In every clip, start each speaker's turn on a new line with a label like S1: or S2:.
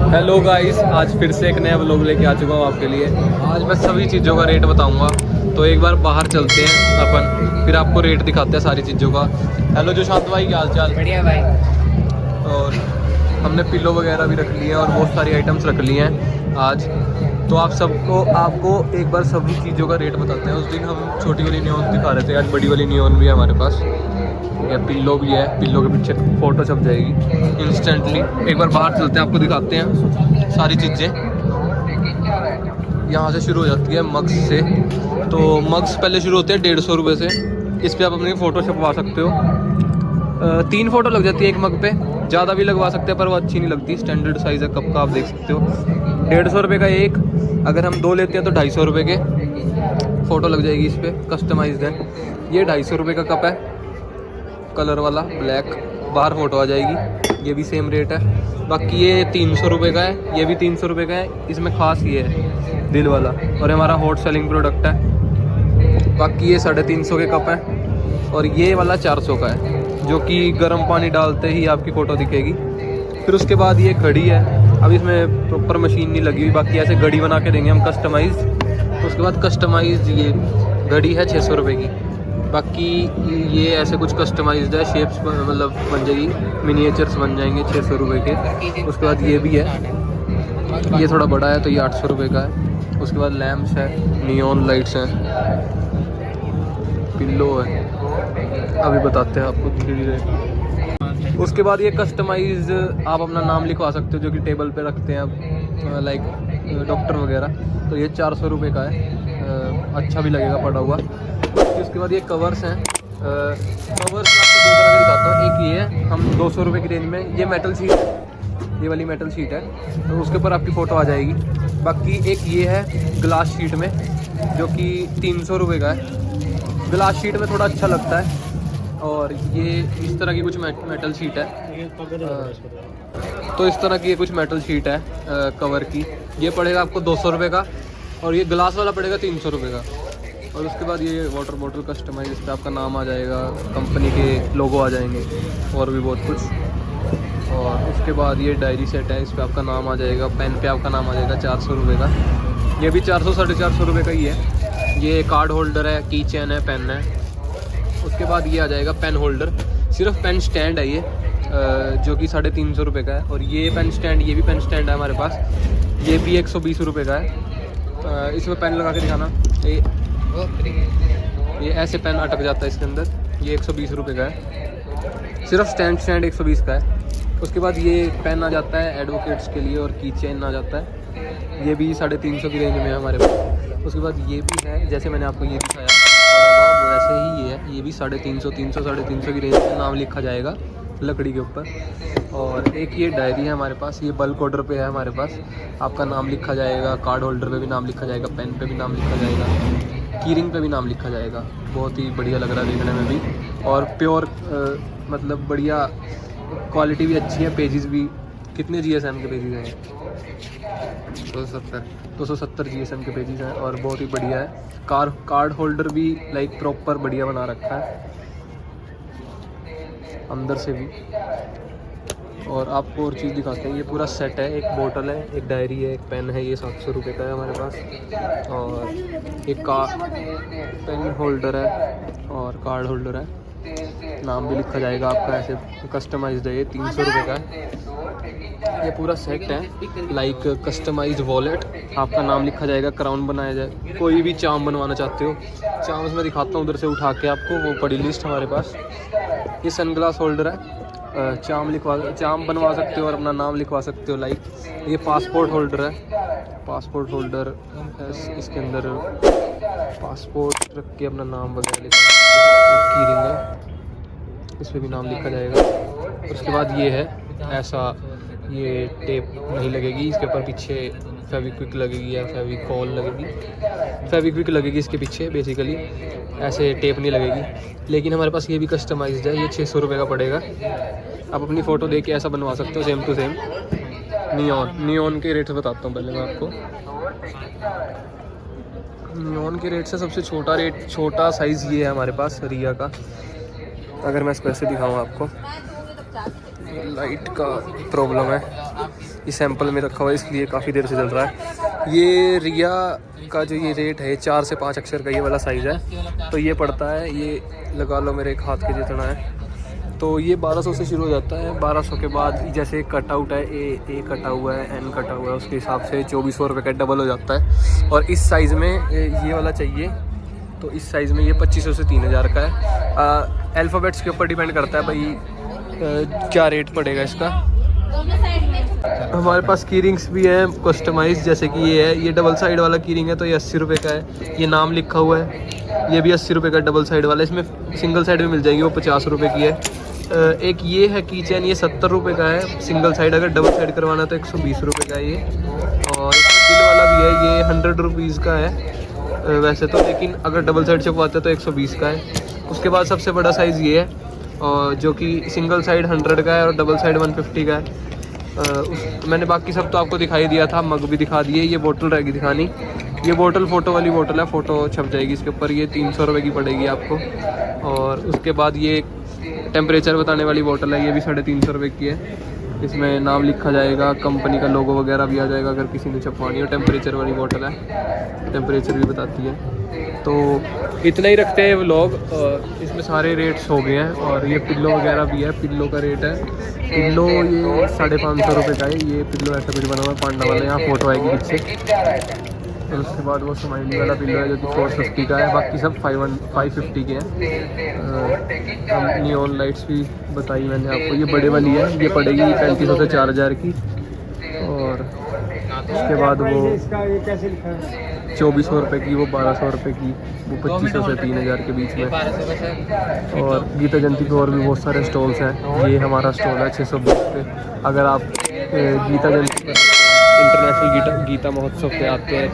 S1: Hello guys, आज फिर से एक नया व्लॉग लेके आ चुका हूँ आपके लिए। आज मैं सभी चीज़ों का रेट बताऊंगा, तो एक बार बाहर चलते हैं अपन, फिर आपको रेट दिखाते हैं सारी चीज़ों का। हेलो जोशांत भाई, क्या हाल चाल?
S2: बढ़िया भाई।
S1: और हमने पिलो वगैरह भी रख लिए हैं और बहुत सारी आइटम्स रख लिए हैं आज। तो आपको एक बार सभी चीज़ों का रेट बताते हैं। उस दिन हम छोटी वाली नियॉन दिखा रहे थे, आज बड़ी वाली नियॉन भी है हमारे पास। या पिल्लो भी है, पिल्लो के पीछे फ़ोटो छप जाएगी इंस्टेंटली। एक बार बाहर चलते हैं, आपको दिखाते हैं सारी चीज़ें। यहाँ से शुरू हो जाती है मग्स से। तो मग्स पहले शुरू होते हैं 150 रुपये से। इस पर आप अपनी फ़ोटो छपवा सकते हो। 3 फ़ोटो लग जाती है एक मग पे, ज़्यादा भी लगवा सकते हैं पर वो अच्छी नहीं लगती। स्टैंडर्ड साइज़ है कप का, आप देख सकते हो। 150 रुपये का एक, अगर हम 2 लेते हैं तो 250 रुपये के फ़ोटो लग जाएगी इस पर, कस्टमाइज्ड है। ये 250 रुपये का कप है, कलर वाला ब्लैक, बाहर फ़ोटो आ जाएगी। ये भी सेम रेट है। बाकी ये 300 रुपये का है, ये भी 300 रुपये का है। इसमें ख़ास ये है दिल वाला, और हमारा हॉट सेलिंग प्रोडक्ट है। बाकी ये 350 के कप है, और ये वाला 400 का है, जो कि गर्म पानी डालते ही आपकी फ़ोटो दिखेगी। फिर उसके बाद ये घड़ी है, अब इसमें प्रॉपर मशीन नहीं लगी हुई, बाकी ऐसे घड़ी बना के देंगे हम कस्टमाइज़। तो उसके बाद कस्टमाइज़ ये घड़ी है 600 रुपये की। बाकी ये ऐसे कुछ कस्टमाइज्ड है, शेप्स मतलब बन जाएगी, मिनिएचर्स बन जाएंगे 600 रुपये के। उसके बाद ये भी है, ये थोड़ा बड़ा है तो ये 800 रुपये का है। उसके बाद लैम्प्स है, नियॉन लाइट्स हैं, पिल्लो है, अभी बताते हैं आपको धीरे धीरे। उसके बाद ये कस्टमाइज आप अपना नाम लिखवा सकते हो, जो कि टेबल पे रखते हैं आप, लाइक डॉक्टर वगैरह। तो ये 400 रुपये का है, अच्छा भी लगेगा पड़ा हुआ। उसके बाद ये कवर्स हैं। कवर्स मैं आपको 2 तरह के दिखाता हूँ। एक ये है, हम 200 रुपये की रेंज में, ये मेटल शीट, ये वाली मेटल शीट है, तो उसके ऊपर आपकी फ़ोटो आ जाएगी। बाकी एक ये है ग्लास शीट में, जो कि 300 रुपये का है। ग्लास शीट में थोड़ा अच्छा लगता है। और ये इस तरह की कुछ मेटल शीट है, तो इस तरह की ये कुछ मेटल शीट है कवर की। ये पड़ेगा आपको 200 रुपये का, और ये ग्लास वाला पड़ेगा 300 रुपये का। और उसके बाद ये वाटर बॉटल कस्टमाइज, इस पर आपका नाम आ जाएगा, कंपनी के लोगो आ जाएंगे, और भी बहुत कुछ। और उसके बाद ये डायरी सेट है, इस पर आपका नाम आ जाएगा, पेन पे आपका नाम आ जाएगा 400 रुपये का। ये भी 400 450 रुपये का ही है। ये कार्ड होल्डर है, की चेन है, पेन है। उसके बाद ये आ जाएगा पेन होल्डर, सिर्फ पेन स्टैंड है ये, जो कि 350 रुपये का है। और ये पेन स्टैंड, ये भी पेन स्टैंड है हमारे पास, ये भी 120 रुपये का है। इसमें पेन लगा के दिखाना, ये ऐसे पेन अटक जाता है इसके अंदर। ये 120 रुपये का है, सिर्फ स्टैंड 120 का है। उसके बाद ये पेन आ जाता है एडवोकेट्स के लिए, और की चेन आ जाता है, ये भी 350 की रेंज में है हमारे पास। उसके बाद ये भी है, जैसे मैंने आपको ये दिखाया वैसे ही ये है, ये भी 350 350 की रेंज में नाम लिखा जाएगा लकड़ी के ऊपर। और एक ये डायरी है हमारे पास, ये बल्क ऑर्डर पे है हमारे पास, आपका नाम लिखा जाएगा, कार्ड होल्डर पे भी नाम लिखा जाएगा, पेन पे भी नाम लिखा जाएगा, कीरिंग पे भी नाम लिखा जाएगा। बहुत ही बढ़िया लग रहा है देखने में भी, और प्योर मतलब बढ़िया क्वालिटी भी अच्छी है। पेजेस भी कितने GSM के पेजेस हैं? 270 GSM के पेजेस हैं, और बहुत ही बढ़िया है। कार्ड होल्डर भी लाइक प्रॉपर बढ़िया बना रखा है अंदर से भी। और आपको और चीज़ दिखाते हैं, ये पूरा सेट है, एक बोतल है, एक डायरी है, एक पेन है, ये 700 रुपये का है हमारे पास। और एक पेन होल्डर है, और कार्ड होल्डर है, नाम भी लिखा जाएगा आपका ऐसे कस्टमाइज्ड है। ये 300 रुपये का है। ये पूरा सेट है, लाइक कस्टमाइज्ड वॉलेट, आपका नाम लिखा जाएगा, क्राउन बनाया जाए। कोई भी चाम बनवाना चाहते हो, चाम मैं दिखाता हूँ उधर से उठा के आपको, वो पड़ी लिस्ट हमारे पास। ये सनग्लास होल्डर है, चाम बनवा सकते हो और अपना नाम लिखवा सकते हो लाइक। ये पासपोर्ट होल्डर है, पासपोर्ट होल्डर, इसके अंदर पासपोर्ट रख के अपना नाम वगैरह लिखा, की रिंग है, इस पर भी नाम लिखा जाएगा। उसके बाद ये है ऐसा, ये टेप नहीं लगेगी इसके ऊपर, पीछे फेविक्विक लगेगी या फेविकॉल लगेगी, फेविक्विक लगेगी इसके पीछे, बेसिकली ऐसे टेप नहीं लगेगी। लेकिन हमारे पास ये भी कस्टमाइज्ड है, ये 600 रुपये का पड़ेगा। आप अपनी फ़ोटो दे के ऐसा बनवा सकते हो, सेम टू सेम। नियॉन के रेट्स बताता हूँ पहले मैं आपको। नियॉन के रेट से सबसे छोटा साइज़ ये है हमारे पास, रिया का। अगर मैं इसको ऐसे दिखाऊँ आपको, लाइट का प्रॉब्लम है, ये सैंपल में रखा हुआ है इसलिए काफ़ी देर से चल रहा है। ये रिया का जो ये रेट है 4 से 5 अक्षर का ये वाला साइज़ है, तो ये पड़ता है, ये लगा लो मेरे एक हाथ के जितना है, तो ये 1200 से शुरू हो जाता है। 1200 के बाद जैसे कट आउट है, ए कटा हुआ है, एन कटा हुआ है, उसके हिसाब से 2400 रुपये का डबल हो जाता है। और इस साइज़ में ये वाला चाहिए तो इस साइज़ में ये 2500 से 3000 का है। अल्फ़ाबेट्स के ऊपर डिपेंड करता है भाई क्या रेट पड़ेगा इसका। हमारे पास की रिंग्स भी हैं कस्टमाइज, जैसे कि ये है, ये डबल साइड वाला की रिंग है तो ये 80 रुपये का है। ये नाम लिखा हुआ है, ये भी 80 रुपये का डबल साइड वाला। इसमें सिंगल साइड भी मिल जाएगी, वो 50 रुपये की है। एक ये है की चैन, ये 70 रुपये का है सिंगल साइड, अगर डबल साइड करवाना तो 120 रुपये का है ये। और इसमें बिल वाला भी है, ये 100 रुपीज़ का है वैसे तो, लेकिन अगर डबल साइड छपवाते तो 120 का है। उसके बाद सबसे बड़ा साइज़ ये है, और जो कि सिंगल साइड 100 का है और डबल साइड 150 का है। मैंने बाकी सब तो आपको दिखाई दिया था, मग भी दिखा दिए। ये बोतल रहेगी दिखानी, ये बोतल फ़ोटो वाली बोतल है, फ़ोटो छप जाएगी इसके ऊपर, ये 300 रुपये की पड़ेगी आपको। और उसके बाद ये टेम्परेचर बताने वाली बोतल है, ये भी 350 रुपये की है। इसमें नाम लिखा जाएगा, कंपनी का लोगो वगैरह भी आ जाएगा अगर किसी ने छपवानी हो। टेम्परेचर वाली बोतल है, टेम्परेचर भी बताती है। तो इतना ही रखते हैं व्लॉग, इसमें सारे रेट्स हो गए हैं। और ये पिल्लो वगैरह भी है, पिल्लो का रेट है, पिल्लो ये 550 रुपये का है। ये पिल्लो ऐसा कुछ बना हुआ है पांडा वाला, यहाँ फ़ोटो आएगी पीछे। और उसके बाद वो स्माइली वाला पिल्लो है जो कि 450 का है, बाकी सब 550 के हैं। नियॉन लाइट्स भी बताई मैंने आपको, ये बड़े वाली है, ये पड़ेगी 3500 से 4000 की। और उसके बाद वो 2400 रुपये की, वो 1200 रुपये की, वो 2500 से 3000 के बीच में। और गीता जयंती पे और भी बहुत सारे स्टॉल्स हैं। ये हमारा स्टॉल है 620 पे। अगर आप गीता जयंती पर इंटरनेशनल गीता महोत्सव पे आते हैं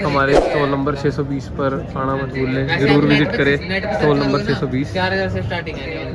S1: तो हमारे स्टॉल नंबर 620 पर आना मत भूलें, ज़रूर विज़िट करें। Stall number 620।
S2: 4000 से स्टार्टिंग है।